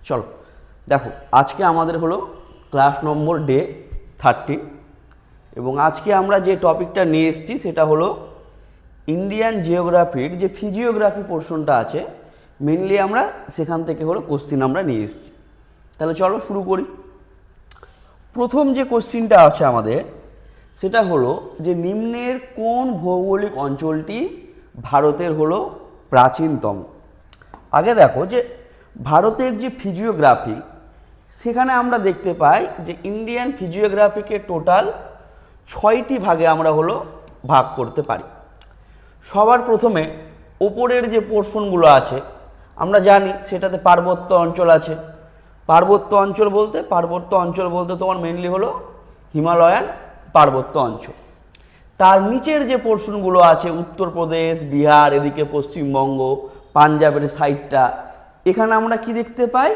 চলো দেখো, আজকে আমাদের হলো ক্লাস নম্বর ডে 13 এবং আজকে আমরা যে টপিকটা নিয়ে এসেছি সেটা হলো ইন্ডিয়ান জিওগ্রাফির যে ফিজিওগ্রাফি পোর্শনটা আছে, মেনলি আমরা সেখান থেকে হলো কোশ্চিন আমরা নিয়ে এসেছি। তাহলে চলো শুরু করি। প্রথম যে কোশ্চিনটা আছে আমাদের সেটা হলো যে নিম্নের কোন ভৌগোলিক অঞ্চলটি ভারতের হলো প্রাচীনতম। আগে দেখো যে ভারতের যে ফিজিওগ্রাফি সেখানে আমরা দেখতে পাই যে ইন্ডিয়ান ফিজিওগ্রাফিকে টোটাল 6টি ভাগে আমরা হলো ভাগ করতে পারি। সবার প্রথমে ওপরের যে পোর্শনগুলো আছে আমরা জানি সেটাতে পার্বত্য অঞ্চল আছে। পার্বত্য অঞ্চল বলতে তোমার মেনলি হলো হিমালয়ান পার্বত্য অঞ্চল। তার নিচের যে পোর্শনগুলো আছে উত্তরপ্রদেশ, বিহার, এদিকে পশ্চিমবঙ্গ, পাঞ্জাবের সাইডটা, এখানে আমরা কি দেখতে পাই?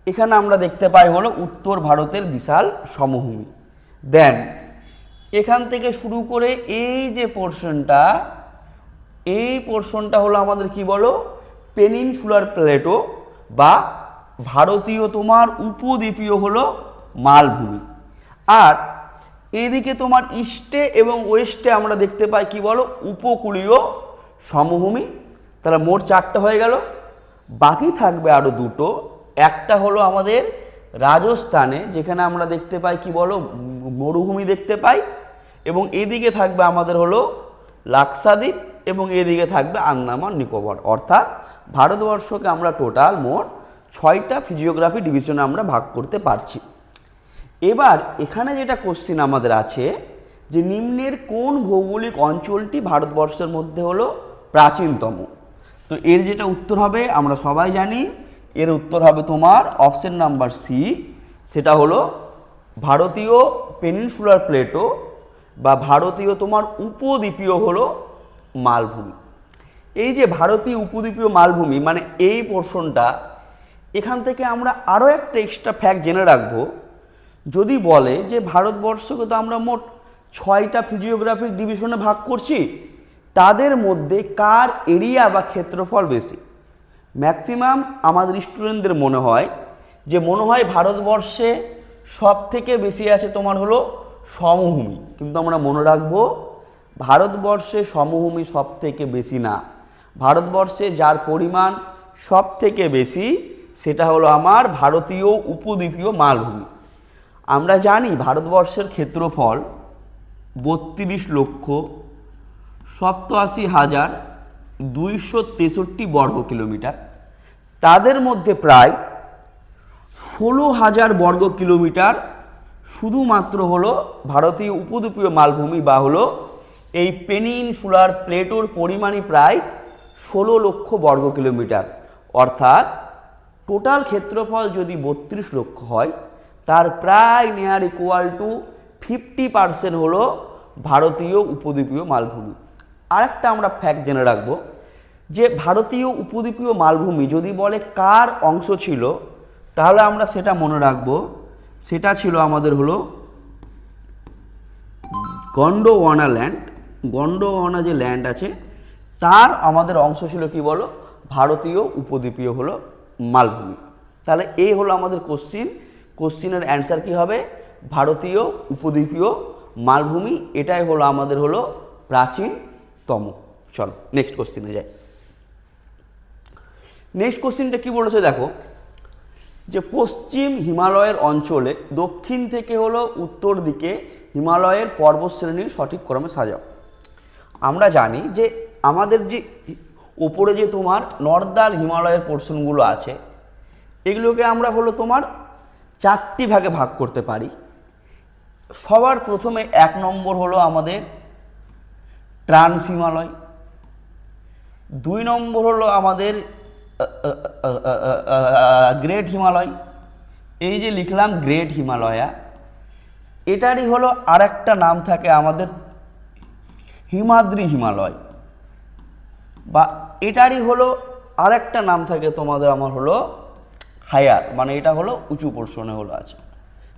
এখানে আমরা দেখতে পাই হলো উত্তর ভারতের বিশাল সমভূমি। দেন এখান থেকে শুরু করে এই যে পোর্শনটা হলো আমাদের কি বলো, পেনিনসুলার প্লেটো বা ভারতীয় তোমার উপদ্বীপীয় হলো মালভূমি। আর এদিকে তোমার ইস্টে এবং ওয়েস্টে আমরা দেখতে পাই কি বলো, উপকূলীয় সমভূমি। তাহলে মোট 4টা হয়ে গেল, বাকি থাকবে আরও 2টো। একটা হলো আমাদের রাজস্থানে, যেখানে আমরা দেখতে পাই কি বলো, মরুভূমি দেখতে পাই, এবং এদিকে থাকবে আমাদের হলো লাক্ষাদ্বীপ এবং এদিকে থাকবে আন্দামান নিকোবর। অর্থাৎ ভারতবর্ষকে আমরা টোটাল মোট 6টা ফিজিওগ্রাফি ডিভিশনে আমরা ভাগ করতে পারছি। এবার এখানে যেটা কোশ্চিন আমাদের আছে যে নিম্নের কোন ভৌগোলিক অঞ্চলটি ভারতবর্ষের মধ্যে হলো প্রাচীনতম। তো এর যেটা উত্তর হবে আমরা সবাই জানি, এর উত্তর হবে তোমার অপশন নাম্বার সি, সেটা হলো ভারতীয় পেনিনসুলার প্লেটো বা ভারতীয় তোমার উপদ্বীপীয় হলো মালভূমি। এই যে ভারতীয় উপদ্বীপীয় মালভূমি মানে এই পোর্শনটা, এখান থেকে আমরা আরও একটা এক্সট্রা ফ্যাক্ট জেনে রাখবো। যদি বলে যে ভারতবর্ষকে তো আমরা মোট 6টা ফিজিওগ্রাফিক ডিভিশনে ভাগ করছি, তাদের মধ্যে কার এরিয়া বা ক্ষেত্রফল বেশি? ম্যাক্সিমাম আমাদের স্টুডেন্টদের মনে হয় ভারতবর্ষে সব থেকে বেশি আছে তোমার হলো সমভূমি। কিন্তু আমরা মনে রাখবো ভারতবর্ষে সমভূমি সব থেকে বেশি না। ভারতবর্ষে যার পরিমাণ সব থেকে বেশি সেটা হলো আমার ভারতীয় উপদ্বীপীয় মালভূমি। আমরা জানি ভারতবর্ষের ক্ষেত্রফল 32,87,263 বর্গ কিলোমিটার। তাদের মধ্যে প্রায় 16,000 বর্গ কিলোমিটার শুধুমাত্র হলো ভারতীয় উপদ্বীপীয় মালভূমি বা হলো এই পেনিনসুলার প্লেটোর পরিমাণই প্রায় 16 লক্ষ বর্গ কিলোমিটার। অর্থাৎ টোটাল ক্ষেত্রফল যদি 32 লক্ষ হয়, তার প্রায় নিয়ার ইকুয়াল টু 50% হলো ভারতীয় উপদ্বীপীয় মালভূমি। আরেকটা আমরা ফ্যাক্ট জেনে রাখবো যে ভারতীয় উপদ্বীপীয় মালভূমি যদি বলে কার অংশ ছিল, তাহলে আমরা সেটা মনে রাখবো, সেটা ছিল আমাদের হলো গন্ডোয়ানা ল্যান্ড। গন্ডোয়ানা যে ল্যান্ড আছে তার আমাদের অংশ ছিল কি বলো, ভারতীয় উপদ্বীপীয় হলো মালভূমি। তাহলে এই হলো আমাদের কোশ্চিনের অ্যান্সার কি হবে, ভারতীয় উপদ্বীপীয় মালভূমি, এটাই হলো আমাদের হলো প্রাচীনতম। চলো নেক্সট কোশ্চিনে যাই। নেক্সট কোশ্চিনটা কি বলেছে দেখো, যে পশ্চিম হিমালয়ের অঞ্চলে দক্ষিণ থেকে হলো উত্তর দিকে হিমালয়ের পর্বতশ্রেণীর সঠিক ক্রমে সাজাও। আমরা জানি যে আমাদের যে ওপরে যে তোমার নর্দার্ন হিমালয়ের পোর্শনগুলো আছে, এগুলোকে আমরা হলো তোমার 4টি ভাগে ভাগ করতে পারি। সবার প্রথমে 1 নম্বর হলো আমাদের ট্রান্স হিমালয়, 2 নম্বর হলো আমাদের গ্রেট হিমালয়। এই যে লিখলাম গ্রেট হিমালয়া, এটারই হলো আরেকটা নাম থাকে আমাদের হিমাদ্রি হিমালয়, বা এটারই হলো আরেকটা নাম থাকে তোমাদের আমার হলো হায়ার, মানে এটা হলো উঁচু পোর্শনে হলো আছে,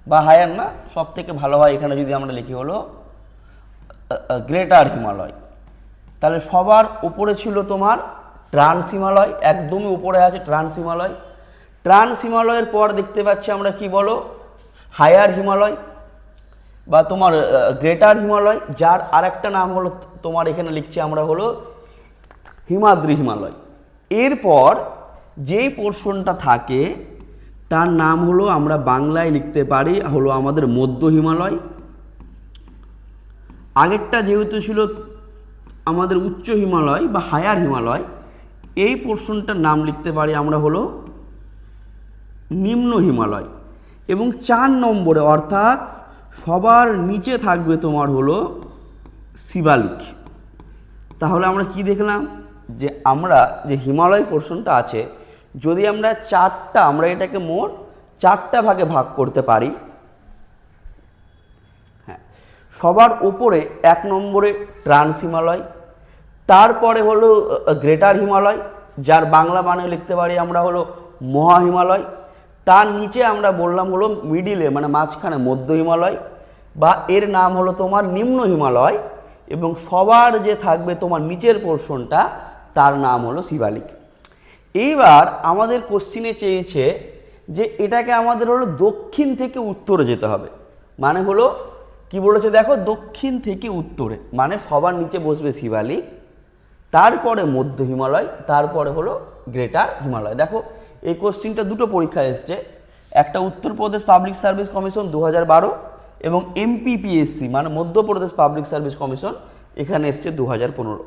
বা হায়ার না, সব থেকে ভালো হয় এখানে যদি আমরা লিখি হলো গ্রেটার হিমালয়। তাহলে সবার উপরে ছিল তোমার ট্রান্স হিমালয়, একদমই উপরে আছে ট্রান্স হিমালয়। ট্রান্স হিমালয়ের পর দেখতে পাচ্ছি আমরা কি বলো, হায়ার হিমালয় বা তোমার গ্রেটার হিমালয়, যার আরেকটা নাম হলো তোমার এখানে লিখছি আমরা হলো হিমাদ্রি হিমালয়। এরপর যেই পোর্শনটা থাকে তার নাম হলো আমরা বাংলায় লিখতে পারি হলো আমাদের মধ্য হিমালয়। আগেরটা যেহেতু ছিল আমাদের উচ্চ হিমালয় বা হায়ার হিমালয়, এই পোর্শনটার নাম লিখতে পারি আমরা হলো নিম্ন হিমালয়। এবং 4 নম্বরে অর্থাৎ সবার নিচে থাকবে তোমার হলো শিবালিক। তাহলে আমরা কি দেখলাম, যে আমরা যে হিমালয় পোর্শনটা আছে, যদি আমরা আমরা এটাকে মোট 4টা ভাগে ভাগ করতে পারি। হ্যাঁ, সবার উপরে 1 নম্বরে ট্রান্স হিমালয়, তারপরে হলো গ্রেটার হিমালয়, যার বাংলা মানে লিখতে পারি আমরা হলো মহা হিমালয়। তার নিচে আমরা বললাম হলো মিডিলে মানে মাঝখানে মধ্য হিমালয় বা এর নাম হলো তোমার নিম্ন হিমালয়। এবং সবার যে থাকবে তোমার নিচের পোর্শনটা তার নাম হলো শিবালিক। এইবার আমাদের কোশ্চিনে চেয়েছে যে এটাকে আমাদের হলো দক্ষিণ থেকে উত্তরে যেতে হবে। মানে হলো কি বলেছে দেখো, দক্ষিণ থেকে উত্তরে, মানে সবার নিচে বসবে শিবালিক, তারপরে মধ্য হিমালয়, তারপরে হলো গ্রেটার হিমালয়। দেখো এই কোশ্চিনটা দুটো পরীক্ষায় এসছে, একটা উত্তরপ্রদেশ পাবলিক সার্ভিস কমিশন 2012 এবং এমপিপিএসসি মানে মধ্যপ্রদেশ পাবলিক সার্ভিস কমিশন এখানে এসছে 2015।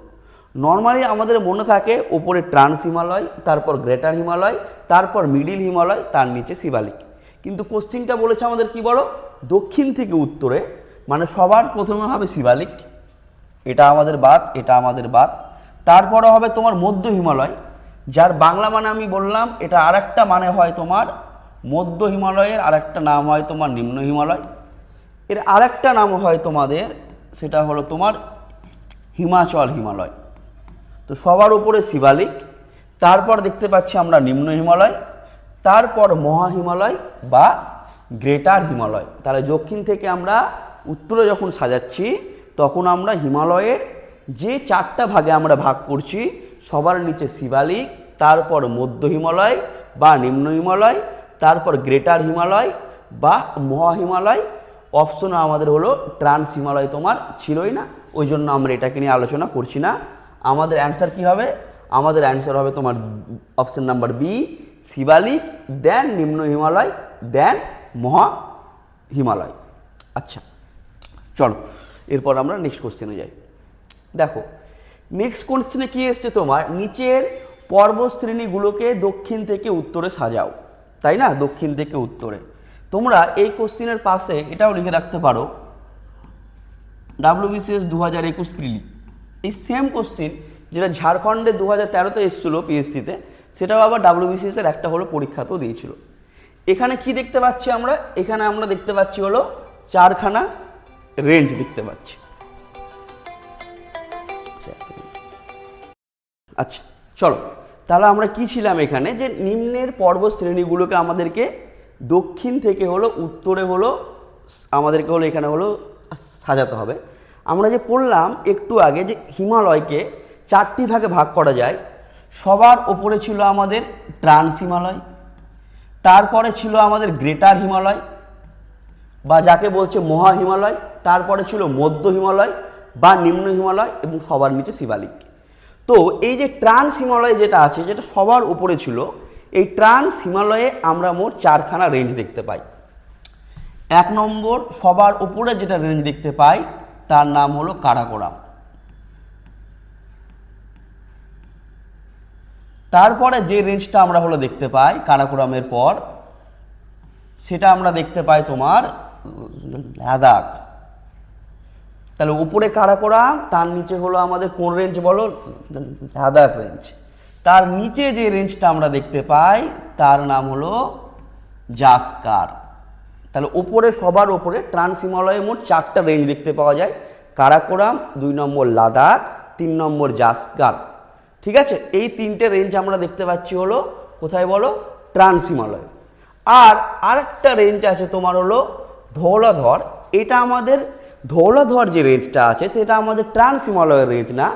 নর্মালি আমাদের মনে থাকে ওপরে ট্রান্স হিমালয়, তারপর গ্রেটার হিমালয়, তারপর মিডিল হিমালয়, তার নিচে শিবালিক। কিন্তু কোশ্চিনটা বলেছে আমাদের কি বলো, দক্ষিণ থেকে উত্তরে, মানে সবার প্রথমে হবে শিবালিক, এটা আমাদের বাদ, এটা আমাদের বাদ। তারপরে হবে তোমার মধ্য হিমালয়, যার বাংলা মানে আমি বললাম, এটা আরেকটা মানে হয় তোমার মধ্য হিমালয়ের আরেকটা নাম হয় তোমার নিম্ন হিমালয়। এর আরেকটা নাম হয় তোমাদের, সেটা হলো তোমার হিমাচল হিমালয়। তো সবার উপরে শিবালিক, তারপর দেখতে পাচ্ছি আমরা নিম্ন হিমালয়, তারপর মহা হিমালয় বা গ্রেটার হিমালয়। তাহলে দক্ষিণ থেকে আমরা উত্তরে যখন সাজাচ্ছি তখন আমরা হিমালয়ের যে 4টা ভাগে আমরা ভাগ করছি, সবার নিচে শিবালিক, তারপর মধ্য হিমালয় বা নিম্ন হিমালয়, তারপর গ্রেটার হিমালয় বা মহা হিমালয়। অপশনে আমাদের হলো ট্রান্স হিমালয় তোমার ছিলই না, ওই জন্য আমরা এটাকে নিয়ে আলোচনা করছি না। আমাদের অ্যান্সার কি হবে, আমাদের অ্যান্সার হবে তোমার অপশন নাম্বার বি, শিবালিক, দেন নিম্ন হিমালয়, দেন মহা হিমালয়। আচ্ছা চলো এরপর আমরা নেক্সট কোশ্চেনে যাই। দেখো নেক্সট কোশ্চেনে কি এসছে তোমার, নিচের পর্বতশ্রেণীগুলোকে দক্ষিণ থেকে উত্তরে সাজাও, তাই না, দক্ষিণ থেকে উত্তরে। তোমরা এই কোশ্চেনের পাশে এটাও লিখে রাখতে পারো WBCS 2021 প্রিলি। এই সেম কোশ্চেন যেটা ঝাড়খণ্ডে 2013-তে এসেছিলো পিএসসিতে, সেটাও আবার WBCS এর একটা হলো পরীক্ষাতেও দিয়েছিল। এখানে কি দেখতে পাচ্ছি আমরা, এখানে আমরা দেখতে পাচ্ছি হলো 4খানা রেঞ্জ দেখতে পাচ্ছি। আচ্ছা চলো, তাহলে আমরা কি ছিলাম এখানে, যে নিম্নের পর্বত শ্রেণীগুলোকে আমাদেরকে দক্ষিণ থেকে হলো উত্তরে হলো আমাদেরকে হলো এখানে হলো সাজাতে হবে। আমরা যে পড়লাম একটু আগে যে হিমালয়কে 4টি ভাগে ভাগ করা যায়। সবার ওপরে ছিল আমাদের ট্রান্স হিমালয়, তারপরে ছিল আমাদের গ্রেটার হিমালয় বা যাকে বলছে মহা হিমালয়, তারপরে ছিল মধ্য হিমালয় বা নিম্ন হিমালয় এবং সবার নিচে শিবালিক। তো এই যে ট্রান্স হিমালয় যেটা আছে, যেটা সবার উপরে ছিল, এই ট্রান্স হিমালয়ে আমরা মোট 4খানা রেঞ্জ দেখতে পাই। 1 নম্বর সবার উপরে যেটা রেঞ্জ দেখতে পাই তার নাম হলো কারাকোরাম। তারপরে যে রেঞ্জটা আমরা হলো দেখতে পাই কারাকোরামের পর, সেটা আমরা দেখতে পাই তোমার লাদাখ। তাহলে উপরে কারাকোরাম, তার নিচে হলো আমাদের কোন রেঞ্জ বলো, লাদাখ রেঞ্জ। তার নিচে যে রেঞ্জটা আমরা দেখতে পাই তার নাম হলো জাসকার। তাহলে উপরে সবার উপরে ট্রান্স হিমালয়ে মোট 4টা রেঞ্জ দেখতে পাওয়া যায়, কারাকোরাম, 2 নম্বর লাদাখ, 3 নম্বর জাসকার। ঠিক আছে, এই 3টে রেঞ্জ আমরা দেখতে পাচ্ছি হলো কোথায় বলো, ট্রান্স হিমালয়। আর আরেকটা রেঞ্জ আছে তোমার হলো ধৌলাধর। এটা আমাদের ধৌলাধর যে রেঞ্জটা আছে সেটা আমাদের ট্রান্স হিমালয়ের রেঞ্জ না,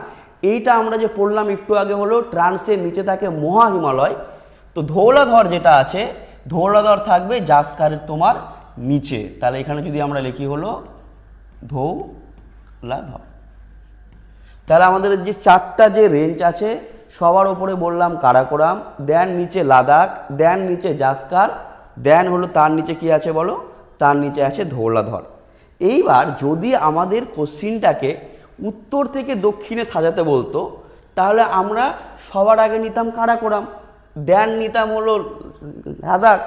এইটা আমরা যে পড়লাম একটু আগে হলো ট্রান্সের নিচে থাকে মহা হিমালয়। তো ধৌলাধর যেটা আছে, ধৌলাধর থাকবে জাসকারের তোমার নিচে। তাহলে এখানে যদি আমরা লিখি হলো ধৌলাধর। তাহলে আমাদের যে চারটা যে রেঞ্জ আছে সবার ওপরে বললাম কারাকোরাম, দেন নিচে লাদাখ, দেন নিচে জাসকার, দেন হলো তার নিচে কি আছে বলো, তার নিচে আছে ধৌলাধর। এইবার যদি আমাদের কোশ্চিনটাকে উত্তর থেকে দক্ষিণে সাজাতে বলতো, তাহলে আমরা সবার আগে নিতাম কারাকোরাম, দেন নিতাম হলো লাদাখ,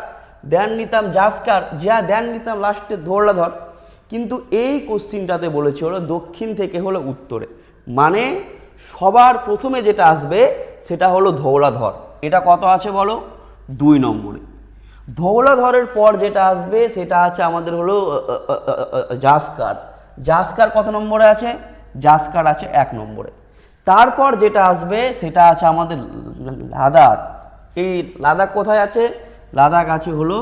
দেন নিতাম জাসকার, দেন নিতাম লাস্টে ধৌলাধর। কিন্তু এই কোশ্চিনটাতে বলেছে হলো দক্ষিণ থেকে হলো উত্তরে, মানে সবার প্রথমে যেটা আসবে সেটা হলো ধৌলাধর। এটা কত আছে বলো, 2 নম্বরে। ধৌলাধরের পর যেটা আসবে সেটা আছে আমাদের হলো জাসকার। জাসকার কত নম্বরে আছে, জাসকার আছে 1 নম্বরে। তারপর যেটা আসবে সেটা আছে আমাদের লাদাখ। এই লাদাখ কোথায় আছে, লাদাখ আছে হলো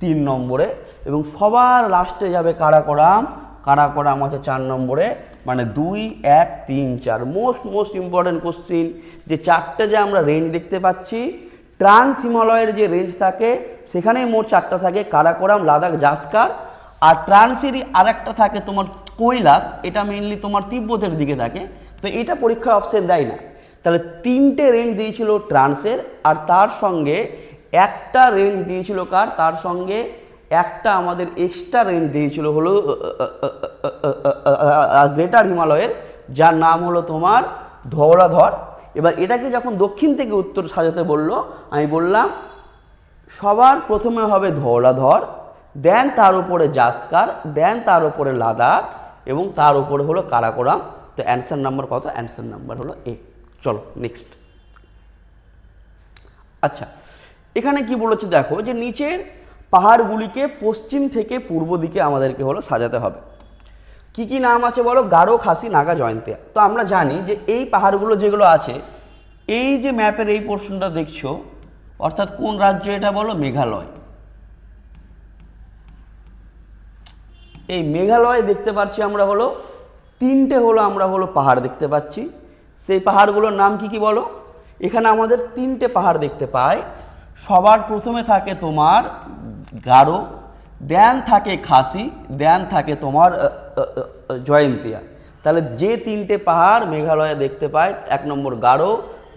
3 নম্বরে। এবং সবার লাস্টে যাবে কারাকোরাম, কারাকোরাম আছে 4 নম্বরে। মানে 2, 1, 3, 4 মোস্ট ইম্পর্টেন্ট কোশ্চিন। যে চারটে যে আমরা রেঞ্জ দেখতে পাচ্ছি, ট্রান্স হিমালয়ের যে রেঞ্জ থাকে সেখানে মোট 4টা থাকে, কারাকোরাম, লাদাখ, জাসকার। আর ট্রান্সেরই আরেকটা থাকে তোমার কৈলাস, এটা মেইনলি তোমার তিব্বতের দিকে থাকে। তো এটা পরীক্ষায় অপশন দেয় না। তাহলে 3টে রেঞ্জ দিয়েছিল ট্রান্সের, আর তার সঙ্গে একটা রেঞ্জ দিয়েছিল কার, তার সঙ্গে একটা আমাদের এক্সট্রা রেঞ্জ দিয়েছিল হলো গ্রেটার হিমালয়ের, যার নাম হলো তোমার ধৌলাধর। এবার এটাকে যখন দক্ষিণ থেকে উত্তর সাজাতে বলল, আমি বললাম সবার প্রথমে হবে ধৌলাধর, দেন তার উপরে জাসকার, দেন তার উপরে লাদাখ, এবং তার উপরে হলো কারাকোরাম। তো অ্যান্সার নাম্বার কত, অ্যান্সার নাম্বার হলো এ। চলো নেক্সট। আচ্ছা, এখানে কি বলেছে দেখো, যে নিচের পাহাড়গুলিকে পশ্চিম থেকে পূর্ব দিকে আমাদেরকে হলো সাজাতে হবে। কি কি নাম আছে বলো, গারো, খাসি, নাগা, জয়ন্তিয়া। তো আমরা জানি যে এই পাহাড়গুলো যেগুলো আছে, এই যে ম্যাপের এই পোর্শনটা দেখছো, অর্থাৎ কোন রাজ্য এটা বলো, মেঘালয়। এই মেঘালয় দেখতে পাচ্ছি আমরা হলো 3টে হলো আমরা হলো পাহাড় দেখতে পাচ্ছি। সেই পাহাড়গুলোর নাম কি কি বলো, এখানে আমাদের 3টে পাহাড় দেখতে পাই। সবার প্রথমে থাকে তোমার গারো, দেন থাকে খাসি, দেন থাকে তোমার জয়ন্তিয়া। তাহলে যে 3টে পাহাড় মেঘালয়ে দেখতে পাই, 1 নম্বর গারো,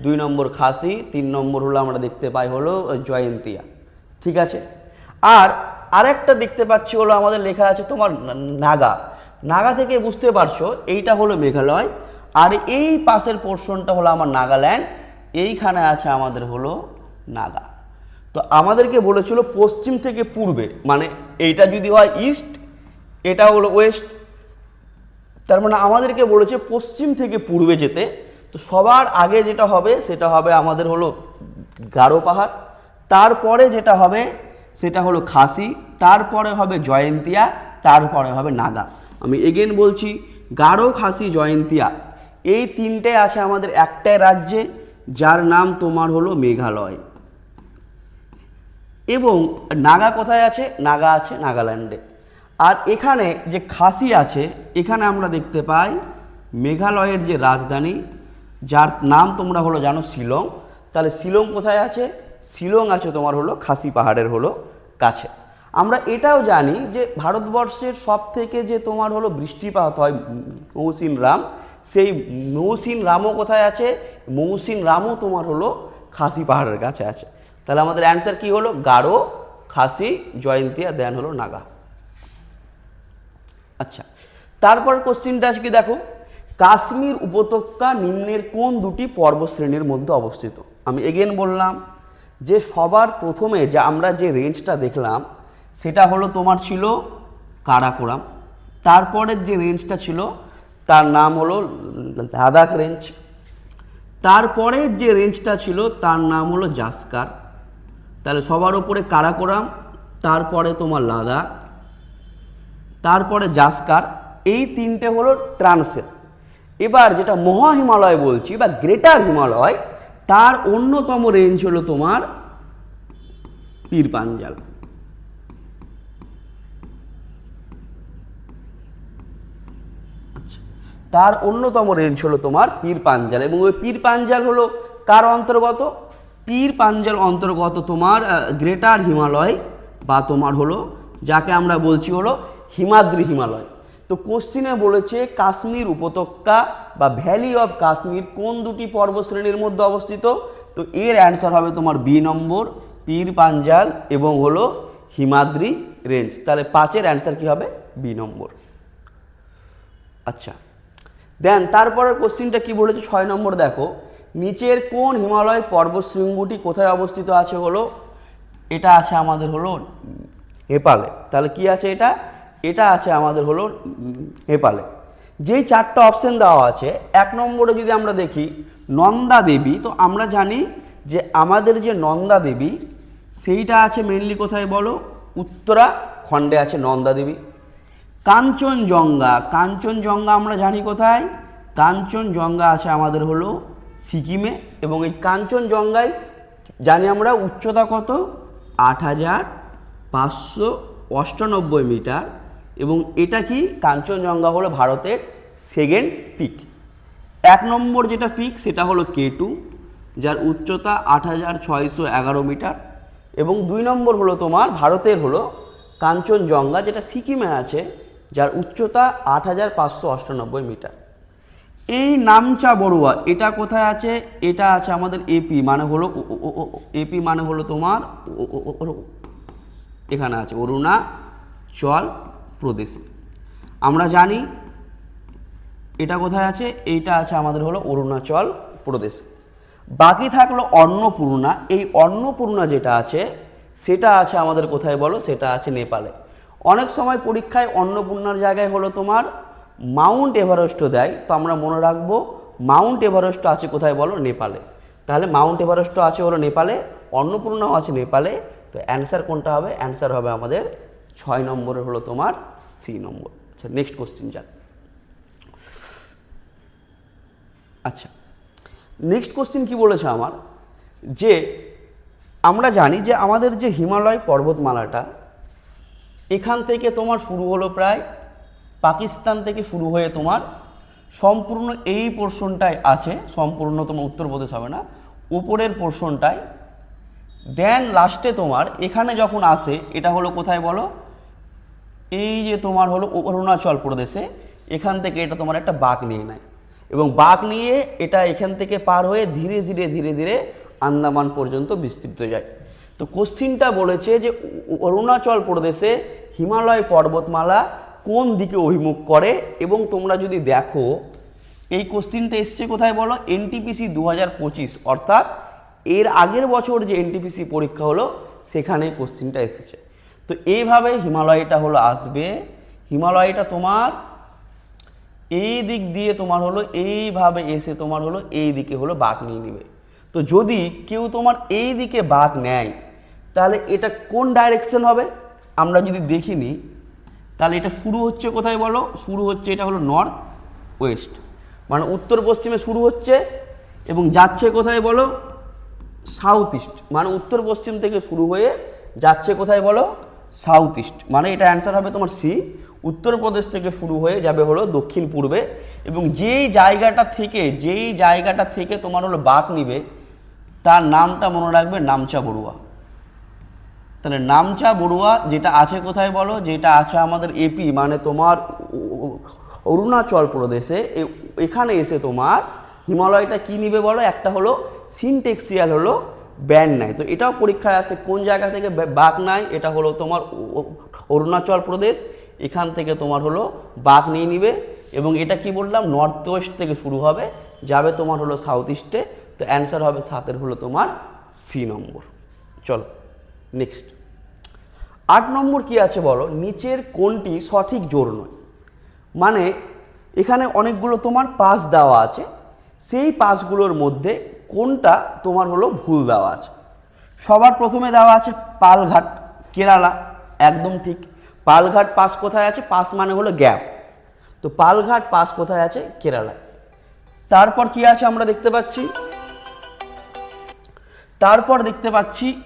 2 নম্বর খাসি, 3 নম্বর হলো আমরা দেখতে পাই হলো জয়ন্তিয়া। ঠিক আছে। আর আরেকটা দেখতে পাচ্ছি হলো আমাদের লেখা আছে তোমার নাগা। নাগা থেকে বুঝতে পারছো এইটা হলো মেঘালয়, আর এই পাশের পোর্শনটা হলো আমার নাগাল্যান্ড। এইখানে আছে আমাদের হলো নাগা। তো আমাদেরকে বলেছিল পশ্চিম থেকে পূর্বে, মানে এইটা যদি হয় ইস্ট, এটা হলো ওয়েস্ট। তার মানে আমাদেরকে বলেছে পশ্চিম থেকে পূর্বে যেতে। তো সবার আগে যেটা হবে সেটা হবে আমাদের হলো গারো পাহাড়, তারপরে যেটা হবে সেটা হলো খাসি, তারপরে হবে জয়ন্তিয়া, তারপরে হবে নাগা। আমি এগেন বলছি, গারো, খাসি, জয়ন্তিয়া এই 3টে আছে আমাদের একটাই রাজ্যে, যার নাম তোমার হলো মেঘালয়। এবং নাগা কোথায় আছে, নাগা আছে নাগাল্যান্ডে। আর এখানে যে খাসি আছে, এখানে আমরা দেখতে পাই মেঘালয়ের যে রাজধানী, যার নাম তোমরা হলো জানো শিলং। তাহলে শিলং কোথায় আছে, শিলং আছে তোমার হলো খাসি পাহাড়ের হলো কাছে। আমরা এটাও জানি যে ভারতবর্ষের সব থেকে যে তোমার হলো বৃষ্টিপাত হয় মৌসিন রাম, সেই মৌসিন রামও কোথায় আছে, মৌসিন রামও তোমার হলো খাসি পাহাড়ের কাছে আছে। তাহলে আমাদের অ্যান্সার কি হলো, গারো, খাসি, জয়ন্তিয়া, দেন হলো নাগা। আচ্ছা, তারপর কোশ্চিনটা আজকে দেখো, কাশ্মীর উপত্যকা নিম্নের কোন দুটি পর্বতশ্রেণীর মধ্যে অবস্থিত। আমি এগেন বললাম যে সবার প্রথমে যে আমরা যে রেঞ্জটা দেখলাম সেটা হলো তোমার ছিল কারাকোরাম। তারপরের যে রেঞ্জটা ছিল তার নাম হলো লাদাখ রেঞ্জ। তারপরের যে রেঞ্জটা ছিল তার নাম হলো জাসকার। তাহলে সবার উপরে কারাকোরাম, তারপরে তোমার লাদাখ, তারপরে জাসকার, এই 3টে হলো ট্রান্সের। এবার যেটা মহা হিমালয় বলছি বা গ্রেটার হিমালয়, তার অন্যতম রেঞ্জ হলো তোমার পীর পাঞ্জাল। তার অন্যতম রেঞ্জ হলো তোমার পীর পাঞ্জাল। এবং ওই পীর পাঞ্জাল হলো কার অন্তর্গত, পীর পাঞ্জাল অন্তর্গত তোমার গ্রেটার হিমালয় বা তোমার হলো যাকে আমরা বলছি হলো হিমাদ্রি হিমালয়। তো কোশ্চিনে বলেছে কাশ্মীর উপত্যকা বা ভ্যালি অফ কাশ্মীর কোন দুটি পর্বতশ্রেণীর মধ্যে অবস্থিত? তো এর অ্যান্সার হবে তোমার বি নম্বর, পীর পাঞ্জাল এবং হলো হিমাদ্রি রেঞ্জ। তাহলে 5-এর অ্যান্সার কি হবে? বি নম্বর। আচ্ছা, দেন তারপরের কোশ্চিনটা কি বলেছে 6 নম্বর দেখো, নিচের কোন হিমালয় পর্বত শৃঙ্গটি কোথায় অবস্থিত আছে? হলো এটা আছে আমাদের হলো নেপালে। তাহলে কি আছে এটা? এটা আছে আমাদের হলো নেপালে। যেই 4টা অপশন দেওয়া আছে, 1 নম্বরে যদি আমরা দেখি নন্দা দেবী, তো আমরা জানি যে আমাদের যে নন্দা দেবী সেইটা আছে মেনলি কোথায় বলো? উত্তরাখণ্ডে আছে নন্দা দেবী। কাঞ্চনজঙ্ঘা, কাঞ্চনজঙ্ঘা আমরা জানি কোথায়? কাঞ্চনজঙ্ঘা আছে আমাদের হলো সিকিমে, এবং এই কাঞ্চনজঙ্ঘায় জানি আমরা উচ্চতা কত? 8598 মিটার, এবং এটা কি? কাঞ্চনজঙ্ঘা হলো ভারতের সেকেন্ড পিক। 1 নম্বর যেটা পিক সেটা হলো K2, যার উচ্চতা 8611 মিটার, এবং 2 নম্বর হলো তোমার ভারতের হলো কাঞ্চনজঙ্ঘা, যেটা সিকিমে আছে, যার উচ্চতা 8598 মিটার। এই নামচা বড়ুয়া এটা কোথায় আছে? এটা আছে আমাদের এপি, মানে হলো এপি মানে হলো তোমার এখানে আছে অরুণাচল প্রদেশে। আমরা জানি এটা কোথায় আছে? এইটা আছে আমাদের হলো অরুণাচল প্রদেশ। বাকি থাকলো অন্নপূর্ণা। এই অন্নপূর্ণা যেটা আছে সেটা আছে আমাদের কোথায় বলো? সেটা আছে নেপালে। অনেক সময় পরীক্ষায় অন্নপূর্ণার জায়গায় হলো তোমার মাউন্ট এভারেস্টও দেয়, তো আমরা মনে রাখবো মাউন্ট এভারেস্ট আছে কোথায় বলো? নেপালে। তাহলে মাউন্ট এভারেস্টও আছে হলো নেপালে, অন্নপূর্ণাও আছে নেপালে। তো অ্যান্সার কোনটা হবে? অ্যান্সার হবে আমাদের 6 নম্বরের হলো তোমার সি নম্বর। আচ্ছা, নেক্সট কোশ্চিন যান। আচ্ছা, নেক্সট কোশ্চিন কি বলেছে আমার, যে আমরা জানি যে আমাদের যে হিমালয় পর্বতমালাটা এখান থেকে তোমার শুরু হলো প্রায় পাকিস্তান থেকে শুরু হয়ে তোমার সম্পূর্ণ এই পোর্শনটায় আছে, সম্পূর্ণ তোমার উত্তরপ্রদেশ হবে না, উপরের পোর্শনটায়। দেন লাস্টে তোমার এখানে যখন আসে এটা হলো কোথায় বলো? এই যে তোমার হলো অরুণাচল প্রদেশে, এখান থেকে এটা তোমার একটা বাঁক নিয়ে নেয়, এবং বাঁক নিয়ে এটা এখান থেকে পার হয়ে ধীরে ধীরে ধীরে ধীরে আন্দামান পর্যন্ত বিস্তৃত যায়। তো কোশ্চিনটা বলেছে যে অরুণাচল প্রদেশে হিমালয় পর্বতমালা কোন দিকে অভিমুখ করে, এবং তোমরা যদি দেখো এই কোশ্চিনটা এসছে কোথায় বলো? এনটিপিসি 2025, অর্থাৎ এর আগের বছর যে এনটিপিসি পরীক্ষা হলো সেখানে কোশ্চিনটা এসেছে। তো এইভাবে হিমালয়টা হলো আসবে, হিমালয়টা তোমার এই দিক দিয়ে তোমার হলো এইভাবে এসে তোমার হলো এই দিকে হলো বাঁক নিয়ে নেবে। তো যদি কেউ তোমার এই দিকে বাঁক নেয় তাহলে এটা কোন ডাইরেকশন হবে? আমরা যদি দেখিনি তাহলে এটা শুরু হচ্ছে কোথায় বলো? শুরু হচ্ছে এটা হলো নর্থ ওয়েস্ট, মানে উত্তর পশ্চিমে শুরু হচ্ছে এবং যাচ্ছে কোথায় বলো? সাউথ ইস্ট, মানে উত্তর পশ্চিম থেকে শুরু হয়ে যাচ্ছে কোথায় বলো? সাউথ ইস্ট, মানে এটা অ্যান্সার হবে তোমার সি। উত্তরপ্রদেশ থেকে শুরু হয়ে যাবে হলো দক্ষিণ পূর্বে, এবং যেই জায়গাটা থেকে তোমার হলো বাঁক নিবে তার নামটা মনে রাখবে নামচা বড়ুয়া। তাহলে নামচা বড়ুয়া যেটা আছে কোথায় বলো? যেটা আছে আমাদের এপি, মানে তোমার অরুণাচল প্রদেশে। এখানে এসে তোমার হিমালয়টা কি নিবে বলো? একটা হলো সিনটেক্সিয়াল হলো ব্যান্ড নেয়। তো এটাও পরীক্ষায় আসে কোন জায়গা থেকে বাঁক নেয়? এটা হলো তোমার অরুণাচল প্রদেশ, এখান থেকে তোমার হলো বাঁক নিয়ে নিবে, এবং এটা কি বললাম? নর্থ ওয়েস্ট থেকে শুরু হবে, যাবে তোমার হলো সাউথ ইস্টে। তো অ্যান্সার হবে 7-এর হলো তোমার সি নম্বর। চলো নেক্সট। 8 নম্বর কি আছে বলো? নিচের কোনটি সঠিক জোড় নয়? মানে এখানে অনেকগুলো তোমার পাস দেওয়া আছে, সেই পাসগুলোর মধ্যে কোনটা তোমার হলো ভুল দেওয়া আছে? সবার প্রথমে দেওয়া আছে পালঘাট, কেরালা, একদম ঠিক। পালঘাট পাস কোথায় আছে? পাস মানে হলো গ্যাপ, তো পালঘাট পাস কোথায় আছে? কেরালায়। তারপর কি আছে আমরা দেখতে পাচ্ছি?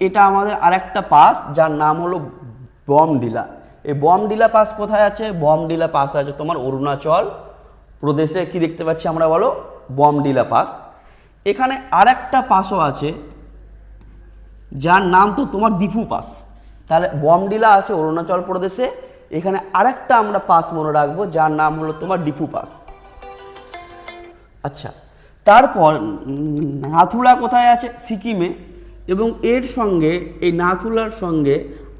এটা আমাদের আরেকটা পাস যার নাম হলো বমডিলা। এই বমডিলা পাস কোথায় আছে? বমডিলা পাস আছে তোমার অরুণাচল প্রদেশে। কি দেখতে পাচ্ছি আমরা বলো? বমডিলা পাস। এখানে আরেকটা পাসও আছে যার নাম তো তোমার দীপু পাস। তাহলে বমডিলা আছে অরুণাচল প্রদেশে, এখানে আরেকটা আমরা পাস মনে রাখবো যার নাম হলো তোমার ডিপু পাস। আচ্ছা, তারপর নাথুলা কোথায় আছে? সিকিমে। এবং এর সঙ্গে এই নাথুলার সঙ্গে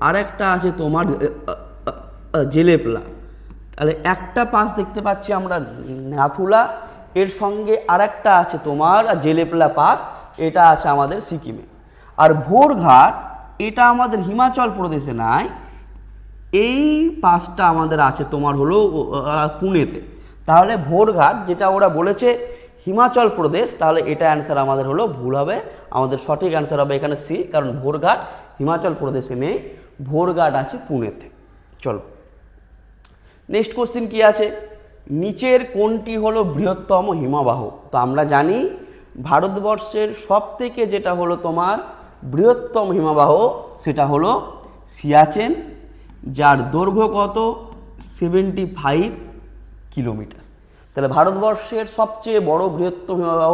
আরেকটা আছে তোমার জেলেপলা। তাহলে একটা পাস দেখতে পাচ্ছি আমরা নাথুলা, এর সঙ্গে আরেকটা আছে তোমার জেলেপলা পাস, এটা আছে আমাদের সিকিমে। আর ভোরঘাট এটা আমাদের হিমাচল প্রদেশে নাই, এই পাসটা আমাদের আছে তোমার হলো পুনেতে। তাহলে ভোরঘাট যেটা ওরা বলেছে হিমাচল প্রদেশ, তাহলে এটা অ্যান্সার আমাদের হলো ভুল হবে। আমাদের সঠিক অ্যান্সার হবে এখানে সি, কারণ ভোরঘাট হিমাচল প্রদেশে নেই, ভোরঘাট আছে পুনেতে। চলো নেক্সট কোশ্চিন কি আছে? নিচের কোনটি হলো বৃহত্তম হিমবাহ? তো আমরা জানি ভারতবর্ষের সবথেকে যেটা হলো তোমার বৃহত্তম হিমবাহ সেটা হলো সিয়াচেন, যার দৈর্ঘ্য কত? 75 কিলোমিটার। তাহলে ভারতবর্ষের সবচেয়ে বড় বৃহত্তম হিমবাহ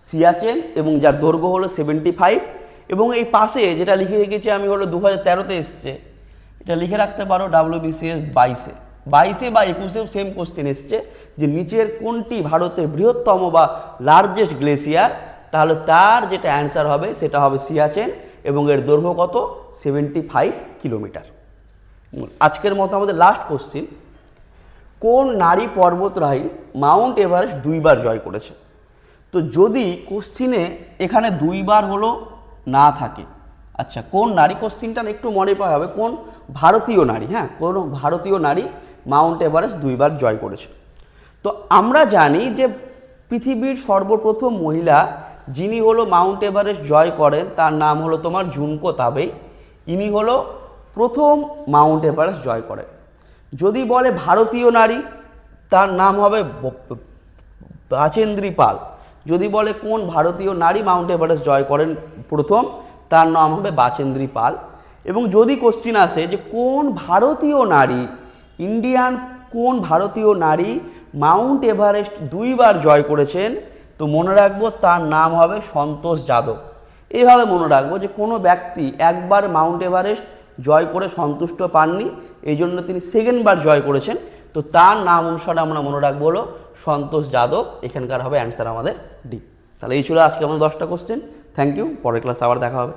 সিয়াচেন এবং যার দৈর্ঘ্য হলো 75। এবং এই পাশে যেটা লিখে রেখেছি আমি হলো 2013-তে এসছে, এটা লিখে রাখতে পারো WBCS 22-এ বা 21-এও সেম কোশ্চেন এসছে যে নিচের কোনটি ভারতের বৃহত্তম বা লার্জেস্ট গ্লেসিয়ার? তাহলে তার যেটা অ্যান্সার হবে সেটা হবে সিয়াচেন এবং এর দৈর্ঘ্য কত? 75 কিলোমিটার। আজকের মতো আমাদের লাস্ট কোশ্চিন, কোন নারী পর্বতরাই মাউন্ট এভারেস্ট 2বার জয় করেছে? তো যদি কোশ্চিনে এখানে 2বার হলো না থাকে, আচ্ছা কোন নারী, কোশ্চিনটা একটু মডিফাই হবে, কোন ভারতীয় নারী, হ্যাঁ কোন ভারতীয় নারী মাউন্ট এভারেস্ট 2বার জয় করেছে? তো আমরা জানি যে পৃথিবীর সর্বপ্রথম মহিলা যিনি হলো মাউন্ট এভারেস্ট জয় করেন তার নাম হলো তোমার জুনকো তাবেই, ইনি হলো প্রথম মাউন্ট এভারেস্ট জয় করেন। যদি বলে ভারতীয় নারী, তার নাম হবে বাচেন্দ্রী পাল। যদি বলে কোন ভারতীয় নারী মাউন্ট এভারেস্ট জয় করেন প্রথম, তার নাম হবে বাচেন্দ্রী পাল। এবং যদি কোশ্চিন আসে যে কোন ভারতীয় নারী, ইন্ডিয়ান কোন ভারতীয় নারী মাউন্ট এভারেস্ট 2বার জয় করেছেন, তো মনে রাখবো তার নাম হবে সন্তোষ যাদব। এইভাবে মনে রাখবো যে কোনো ব্যক্তি একবার মাউন্ট এভারেস্ট জয় করে সন্তুষ্ট পাননি, এই জন্য তিনি সেকেন্ডবার জয় করেছেন, তো তার নাম অনুসারে আমরা মনে রাখবো হলো সন্তোষ যাদব। এখানকার হবে অ্যান্সার আমাদের ডি। তাহলে এই ছিল আজকে আমাদের 10টা কোশ্চেন। থ্যাংক ইউ, পরের ক্লাসে আবার দেখা হবে।